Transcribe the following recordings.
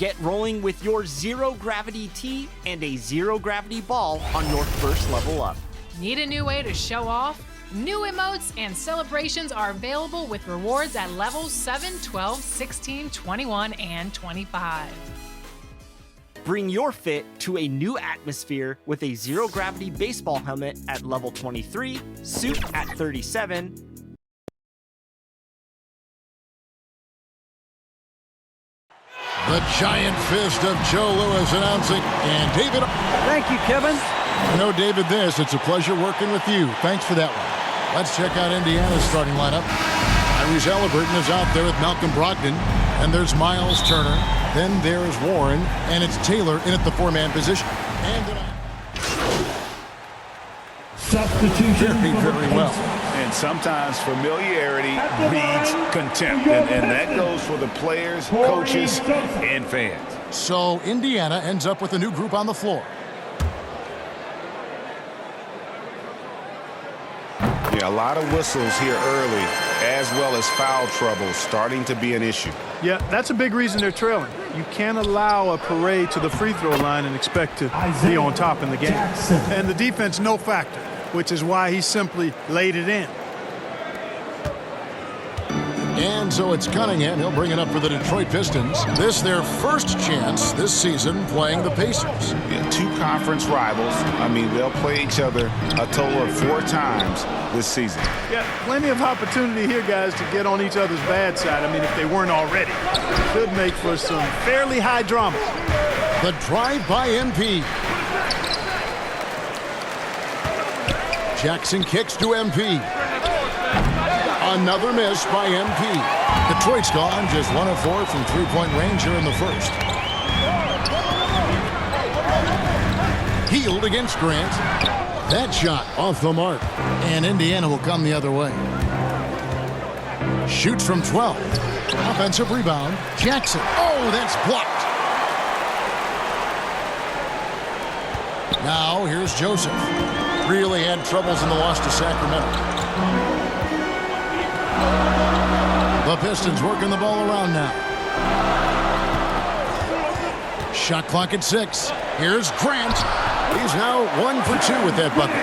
Get rolling with your zero gravity tee and a zero gravity ball on your first level up. Need a new way to show off? New emotes and celebrations are available with rewards at levels 7, 12, 16, 21, and 25. Bring your fit to a new atmosphere with a zero gravity baseball helmet at level 23, suit at 37, The giant fist of Joe Louis announcing, and David. Thank you, Kevin. You know, David, it's a pleasure working with you. Thanks for that one. Let's check out Indiana's starting lineup. Tyrese Halliburton is out there with Malcolm Brogdon, and there's Miles Turner. Then there's Warren, and it's Taylor in at the four-man position. And Substitution. very well. And sometimes familiarity breeds contempt, and that goes for the players, coaches, and fans. So Indiana ends up with a new group on the floor. Yeah, a lot of whistles here early, as well as foul trouble starting to be an issue. Yeah, that's a big reason they're trailing. You can't allow a parade to the free throw line and expect to be on top in the game. And the defense, no factor, which is why he simply laid it in. And so it's Cunningham. He'll bring it up for the Detroit Pistons. This their first chance this season playing the Pacers. Yeah, two conference rivals. I mean, they'll play each other a total of 4 times this season. Yeah, plenty of opportunity here, guys, to get on each other's bad side. I mean, if they weren't already. Could make for some fairly high drama. The drive by MP. Jackson kicks to MP. Another miss by MP. Detroit's gone just 1 of 4 from three-point range here in the first. Healed against Grant. That shot off the mark. And Indiana will come the other way. Shoots from 12. Offensive rebound. Jackson. Oh, that's blocked. Now here's Joseph. Really had troubles in the loss to Sacramento. The Pistons working the ball around now. Shot clock at 6. Here's Grant. He's now 1 for 2 with that bucket.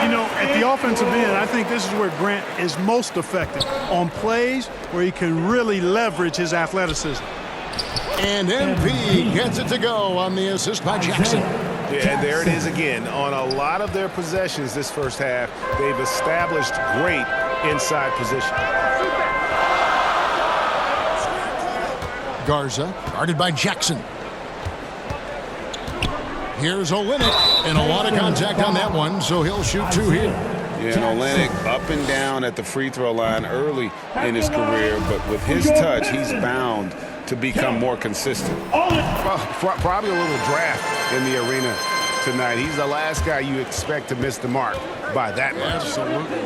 You know, at the offensive end, I think this is where Grant is most effective. On plays where he can really leverage his athleticism. And MP gets it to go on the assist by Jackson. Yeah, and there it is again. On a lot of their possessions this first half, they've established great inside position. Garza, guarded by Jackson. Here's Olynyk, and a lot of contact on that one, so he'll shoot 2 here. Yeah, and Olynyk up and down at the free throw line early in his career, but with his touch, he's bound to become more consistent. Probably a little draft in the arena tonight. He's the last guy you expect to miss the mark by that much. Absolutely.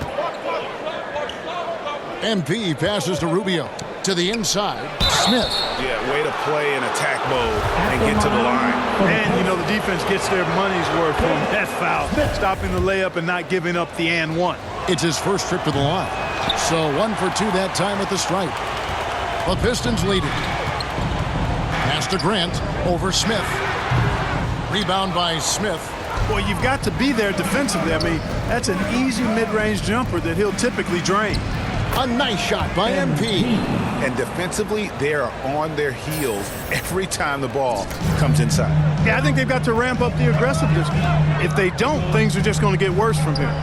MP passes to Rubio. To the inside, Smith. Yeah, way to play in attack mode and get to the line. And, you know, the defense gets their money's worth on that foul. Stopping the layup and not giving up the and one. It's his first trip to the line. So 1 for 2 that time at the stripe. The Pistons lead it. Pass to Grant over Smith. Rebound by Smith. Well, you've got to be there defensively. I mean, that's an easy mid-range jumper that he'll typically drain. A nice shot by MP. And defensively, they are on their heels every time the ball comes inside. Yeah, I think they've got to ramp up the aggressiveness. If they don't, things are just going to get worse from here.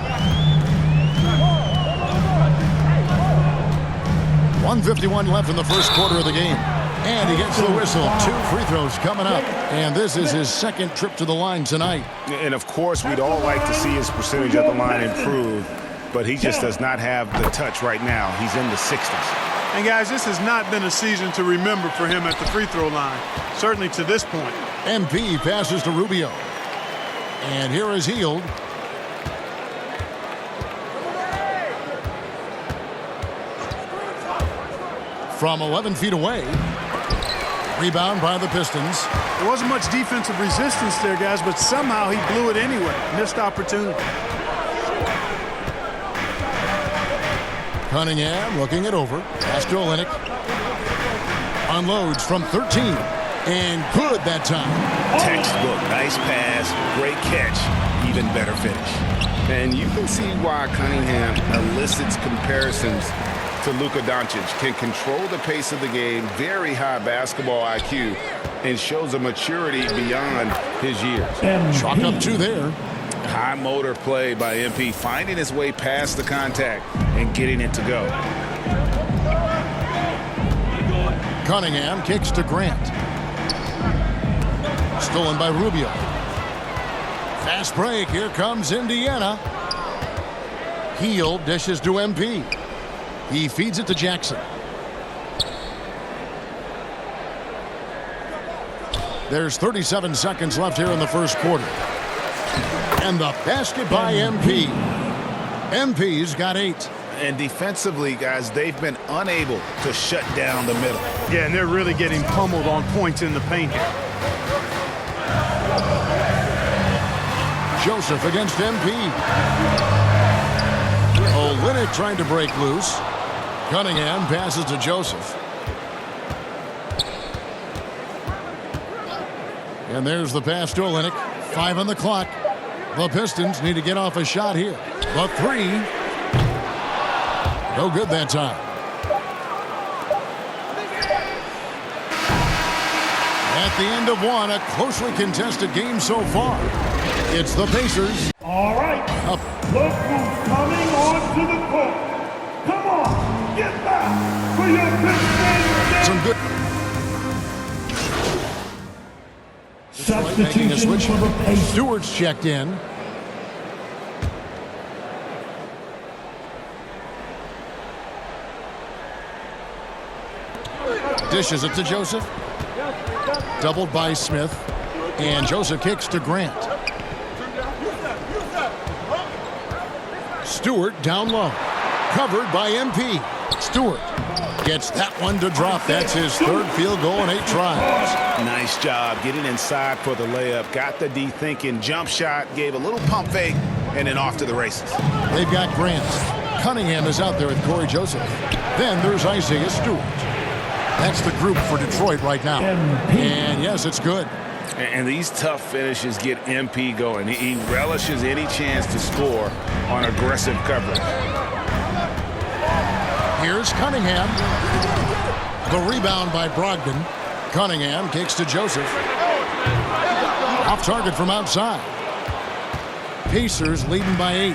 1:51 left in the first quarter of the game. And he gets the whistle. 2 free throws coming up. And this is his second trip to the line tonight. And, of course, we'd all like to see his percentage at the line improve, but he just does not have the touch right now. He's in the 60s. And, guys, this has not been a season to remember for him at the free throw line, certainly to this point. MP passes to Rubio. And here is Hield. From 11 feet away. Rebound by the Pistons. There wasn't much defensive resistance there, guys, but somehow he blew it anyway. Missed opportunity. Cunningham looking it over. Pass to Olynyk. Unloads from 13. And good that time. Textbook, nice pass, great catch, even better finish. And you can see why Cunningham elicits comparisons to Luka Doncic. Can control the pace of the game, very high basketball IQ, and shows a maturity beyond his years. Chalk up 2 there. High motor play by MP, finding his way past the contact and getting it to go. Cunningham kicks to Grant. Stolen by Rubio. Fast break. Here comes Indiana. Heel dishes to MP. He feeds it to Jackson. There's 37 seconds left here in the first quarter. And the basket by MP. MP's got 8. And defensively, guys, they've been unable to shut down the middle. Yeah, and they're really getting pummeled on points in the paint here. Joseph against MP. Olynyk trying to break loose. Cunningham passes to Joseph. And there's the pass to Olynyk. 5 on the clock. The Pistons need to get off a shot here. The 3. No good that time. At the end of 1, a closely contested game so far. It's the Pacers. All right. Up. Look who's coming onto the court. Come on, get back for your Pistons. Some good. Making a Substitution switch. for the Pacers. Stewart's checked in. Dishes it to Joseph. Doubled by Smith. And Joseph kicks to Grant. Stewart down low. Covered by MP. Stewart gets that one to drop. That's his 3rd field goal in 8 tries. Nice job getting inside for the layup. Got the D thinking. Jump shot. Gave a little pump fake. And then off to the races. They've got Grant. Cunningham is out there with Corey Joseph. Then there's Isaiah Stewart. That's the group for Detroit right now. And yes, it's good. And these tough finishes get MP going. He relishes any chance to score on aggressive coverage. Here's Cunningham. The rebound by Brogdon. Cunningham kicks to Joseph. Off target from outside. Pacers leading by 8.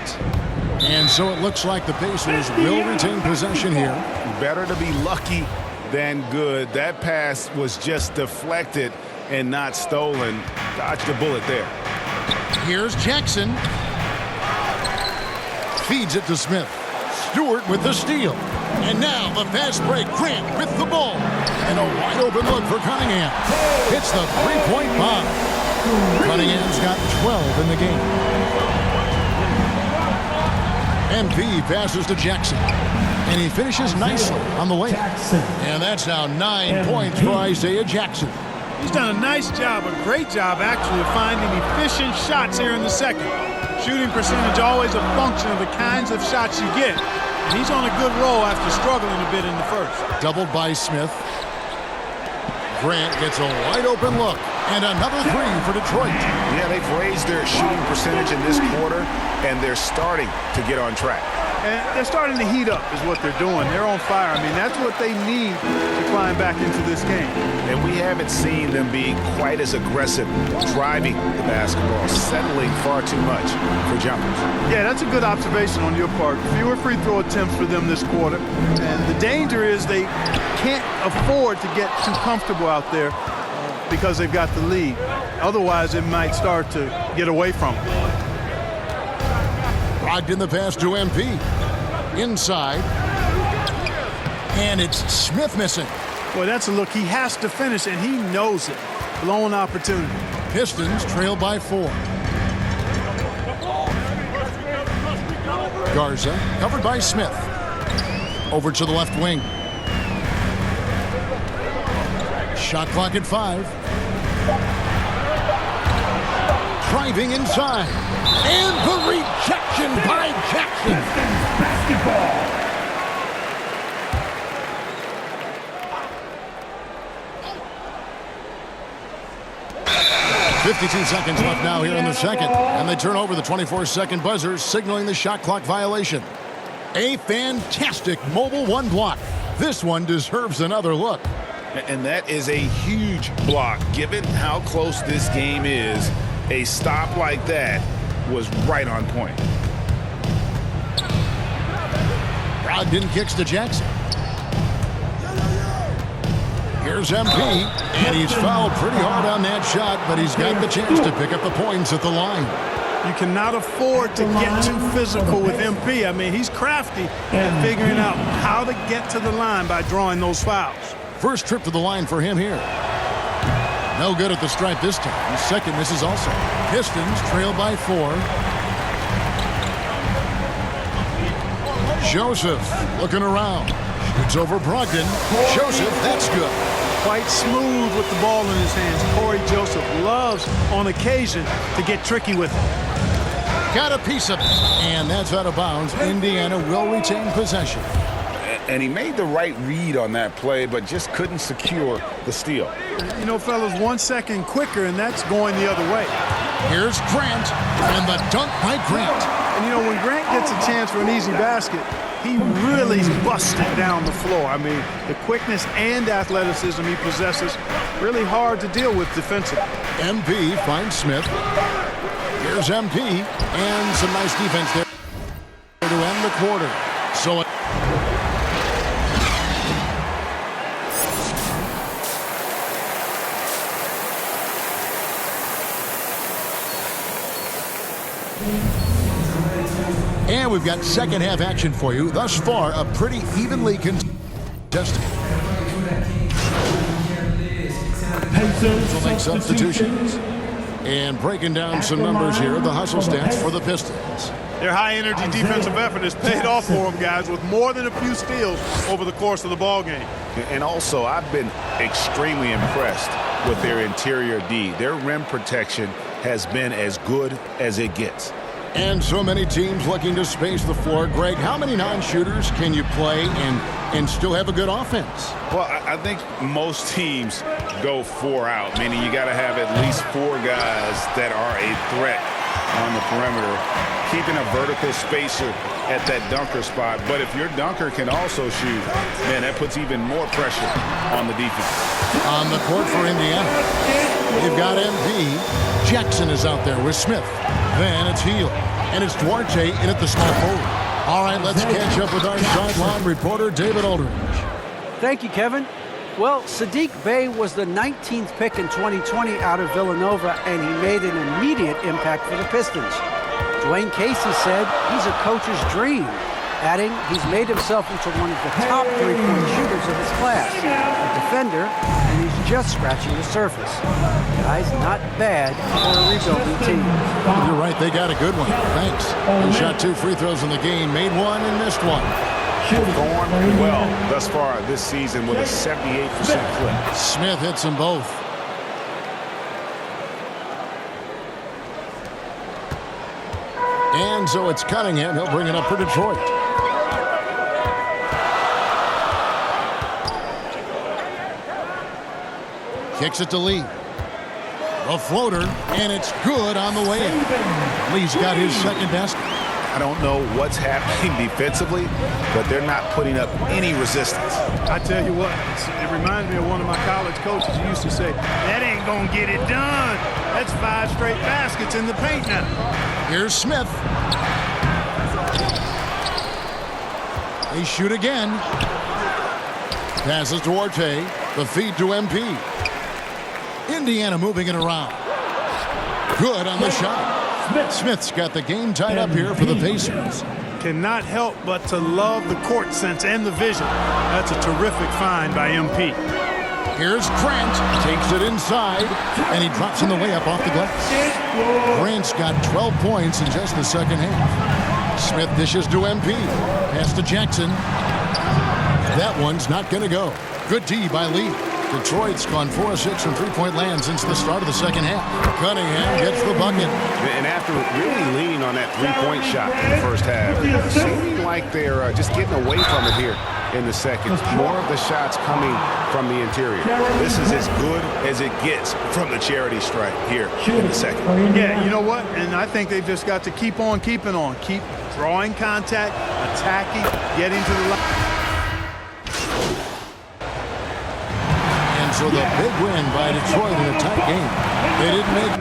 And so it looks like the Pacers will retain possession here. Better to be lucky than good. That pass was just deflected and not stolen. Dodged a bullet there. Here's Jackson. Feeds it to Smith. Stewart with the steal. And now the fast break. Grant with the ball. And a wide open look for Cunningham. Hits the 3-point bomb. Cunningham's got 12 in the game. MP passes to Jackson. And he finishes nicely on the layup. And that's now 9 points for Isaiah Jackson. He's done a nice job, a great job actually, of finding efficient shots here in the second. Shooting percentage always a function of the kinds of shots you get. And he's on a good roll after struggling a bit in the first. Doubled by Smith. Grant gets a wide open look. And another 3 for Detroit. Yeah, they've raised their shooting percentage in this quarter, and they're starting to get on track. And they're starting to heat up is what they're doing. They're on fire. I mean, that's what they need to climb back into this game. And we haven't seen them be quite as aggressive, driving the basketball, settling far too much for jumpers. Yeah, that's a good observation on your part. Fewer free throw attempts for them this quarter. And the danger is they can't afford to get too comfortable out there because they've got the lead. Otherwise, it might start to get away from them. Brogdon the pass to MP. Inside. And it's Smith missing. Boy, that's a look he has to finish, and he knows it. Blown opportunity. Pistons trail by 4. Garza covered by Smith. Over to the left wing. Shot clock at 5. Driving inside. And the rejection by Jackson. Basketball. 52 seconds left now here in the second. And they turn over the 24-second buzzer, signaling the shot clock violation. A fantastic mobile one block. This one deserves another look. And that is a huge block. Given how close this game is, a stop like that was right on point. Brogdon kicks to Jackson. Here's MP, and he's fouled pretty hard on that shot, but he's got the chance to pick up the points at the line. You cannot afford to get too physical with MP. I mean, he's crafty at figuring out how to get to the line by drawing those fouls. First trip to the line for him here. No good at the stripe this time. His second misses also. Pistons trail by 4. Joseph looking around. Shoots over Brogdon. Joseph, that's good. Quite smooth with the ball in his hands. Corey Joseph loves, on occasion, to get tricky with it. Got a piece of it. And that's out of bounds. Indiana will retain possession. And he made the right read on that play, but just couldn't secure the steal. You know, fellas, 1 second quicker, and that's going the other way. Here's Grant, and the dunk by Grant. And, you know, when Grant gets a chance for an easy basket, he really busts it down the floor. I mean, the quickness and athleticism he possesses, really hard to deal with defensively. MP finds Smith. Here's MP, and some nice defense there to end the quarter. So and we've got second half action for you. Thus far, a pretty evenly contested. We'll make substitutions. And breaking down some numbers here, the hustle stats for the Pistons. Their high-energy defensive effort has paid off for them, guys, with more than a few steals over the course of the ball game. And also, I've been extremely impressed with their interior D. Their rim protection has been as good as it gets. And so many teams looking to space the floor. Greg, how many non-shooters can you play and still have a good offense? Well, I think most teams go 4 out, meaning you got to have at least 4 guys that are a threat on the perimeter, keeping a vertical spacer at that dunker spot. But if your dunker can also shoot, man, that puts even more pressure on the defense. On the court for Indiana, they've got MP. Jackson is out there with Smith. Then it's Hield. And it's Duarte in at the small forward. All right, let's catch up with our sideline reporter, David Aldridge. Thank you, Kevin. Well, Saddiq Bey was the 19th pick in 2020 out of Villanova, and he made an immediate impact for the Pistons. Dwayne Casey said he's a coach's dream, adding he's made himself into one of the top three-point shooters of his class, a defender, and he's just scratching the surface. Guys, not bad for a rebuilding team. You're right, they got a good one. Thanks. He shot 2 free throws in the game, made 1 and missed 1. Performed well thus far this season with a 78% clip. Smith hits them both. And so it's Cunningham. He'll bring it up for Detroit. Kicks it to Lee. A floater, and it's good on the way in. Lee's got his second basket. I don't know what's happening defensively, but they're not putting up any resistance. I tell you what, it reminds me of one of my college coaches who used to say, that ain't gonna get it done. That's 5 straight baskets in the paint now. Here's Smith. They shoot again. Passes to Duarte. The feed to MP. Indiana moving it around. Good on the shot. Smith's got the game tied up here for the Pacers. Cannot help but to love the court sense and the vision. That's a terrific find by MP. Here's Grant. Takes it inside, and he drops in the layup off the glass. Grant's got 12 points in just the second half. Smith dishes to MP. Pass to Jackson. That one's not going to go. Good D by Lee. Detroit's gone 4 of 6 from three-point land since the start of the second half. Cunningham gets the bucket. And after really leaning on that three-point shot in the first half, seeming like they're just getting away from it here in the second. More of the shots coming from the interior. This is as good as it gets from the charity stripe here in the second. Yeah, you know what? And I think they've just got to keep on keeping on. Keep drawing contact, attacking, getting to the line. And so the big win by Detroit in a tight game. They didn't make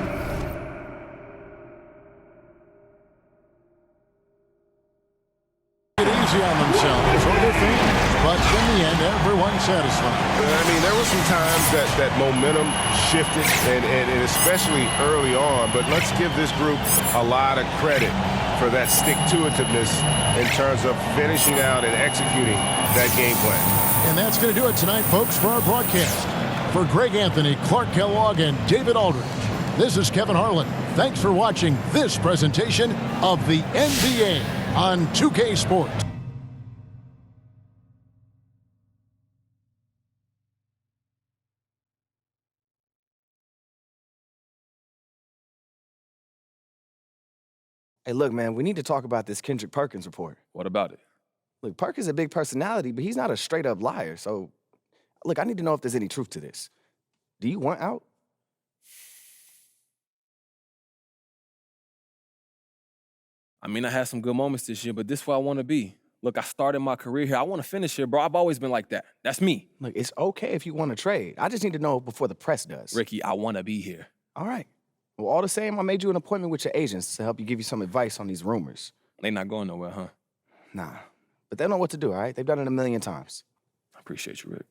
it easy on themselves or their fans. But in the end, everyone's satisfied. I mean, there were some times that momentum shifted, and especially early on. But let's give this group a lot of credit for that stick-to-itiveness in terms of finishing out and executing that game plan. And that's going to do it tonight, folks, for our broadcast. For Greg Anthony, Clark Kellogg, and David Aldridge, this is Kevin Harlan. Thanks for watching this presentation of the NBA on 2K Sports. Hey, look, man, we need to talk about this Kendrick Perkins report. What about it? Look, Perkins is a big personality, but he's not a straight-up liar. So, look, I need to know if there's any truth to this. Do you want out? I mean, I had some good moments this year, but this is where I want to be. Look, I started my career here. I want to finish here, bro. I've always been like that. That's me. Look, it's okay if you want to trade. I just need to know before the press does. Ricky, I want to be here. All right. Well, all the same, I made you an appointment with your agents to help you give you some advice on these rumors. They not going nowhere, huh? Nah. But they know what to do, all right? They've done it a million times. I appreciate you, Rick.